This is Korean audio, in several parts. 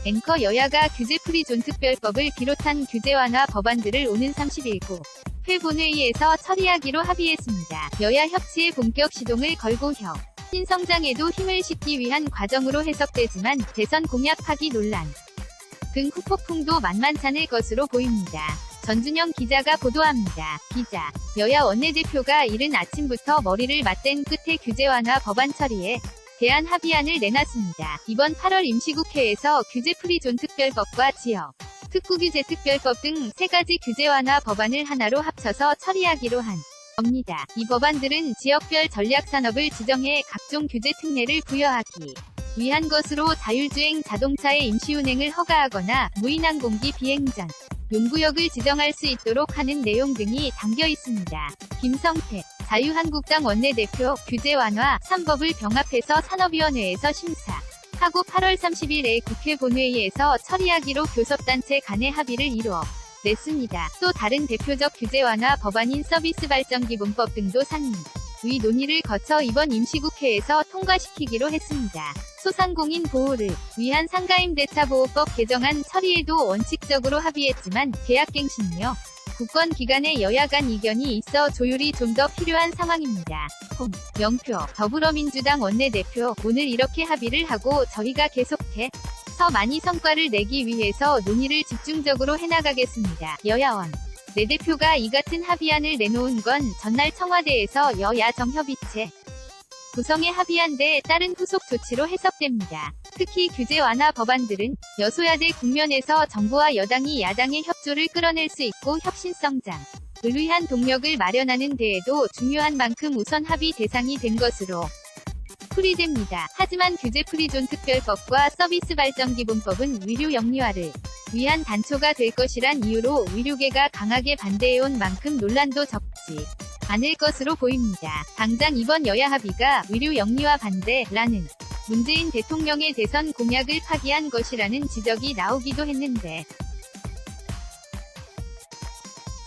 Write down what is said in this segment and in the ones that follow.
앵커 여야가 규제 프리존 특별법을 비롯한 규제 완화 법안들을 오는 31구 회 본회의에서 처리하기로 합의했습니다. 여야 협치의 본격 시동을 걸고 신성장에도 힘을 싣기 위한 과정으로 해석되지만 대선 공약 파기 논란 등 후폭풍도 만만찮을 것으로 보입니다. 전준영 기자가 보도합니다. 기자, 여야 원내대표가 이른 아침부터 머리를 맞댄 끝에 규제 완화 법안 처리에 대한 합의안을 내놨습니다. 이번 8월 임시국회에서 규제 프리존 특별법과 지역 특구규제 특별법 등 3가지 규제 완화 법안을 하나로 합쳐서 처리하기로 한 겁니다. 이 법안들은 지역별 전략산업을 지정해 각종 규제 특례를 부여하기 위한 것으로 자율주행 자동차의 임시운행을 허가하거나 무인항공기 비행 전 용구역을 지정할 수 있도록 하는 내용 등이 담겨 있습니다. 김성태 자유한국당 원내대표 규제 완화 3법을 병합해서 산업위원회에서 심사하고 8월 30일에 국회 본회의에서 처리하기로 교섭단체 간의 합의를 이루어 냈습니다. 또 다른 대표적 규제 완화 법안인 서비스발전기본법 등도 상임위 논의를 거쳐 이번 임시국회에서 통과시키기로 했습니다. 소상공인 보호를 위한 상가임대차보호법 개정안 처리에도 원칙적으로 합의했지만 계약갱신이며 국권기관의 여야 간 이견이 있어 조율이 좀 더 필요한 상황입니다. 홍영표 더불어민주당 원내대표 오늘 이렇게 합의를 하고 저희가 계속해서 많이 성과를 내기 위해서 논의를 집중적으로 해나가겠습니다. 여야원 내대표가 이 같은 합의안을 내놓은 건 전날 청와대에서 여야 정협의체 구성에 합의한 데에 따른 후속 조치로 해석됩니다. 특히 규제 완화 법안들은 여소야대 국면에서 정부와 여당이 야당의 협조를 끌어낼 수 있고 혁신성장을 위한 동력을 마련하는 데에도 중요한 만큼 우선 합의 대상이 된 것으로 풀이됩니다. 하지만 규제 프리존 특별법과 서비스발전기본법은 의료 영리화를 위한 단초가 될 것이란 이유로 의료계가 강하게 반대해온 만큼 논란도 적지 않을 것으로 보입니다. 당장 이번 여야 합의가 의료 영리화 반대라는 문재인 대통령의 대선 공약을 파기한 것이라는 지적이 나오기도 했는데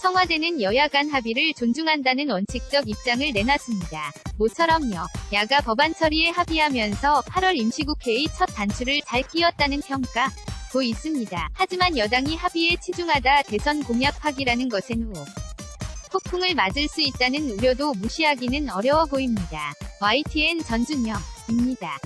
청와대는 여야 간 합의를 존중한다는 원칙적 입장을 내놨습니다. 모처럼요. 야가 법안 처리에 합의하면서 8월 임시국회의 첫 단추를 잘 끼웠다는 평가도 있습니다. 하지만 여당이 합의에 치중하다 대선 공약 파기라는 것엔 폭풍을 맞을 수 있다는 우려도 무시하기는 어려워 보입니다. YTN 전준영입니다.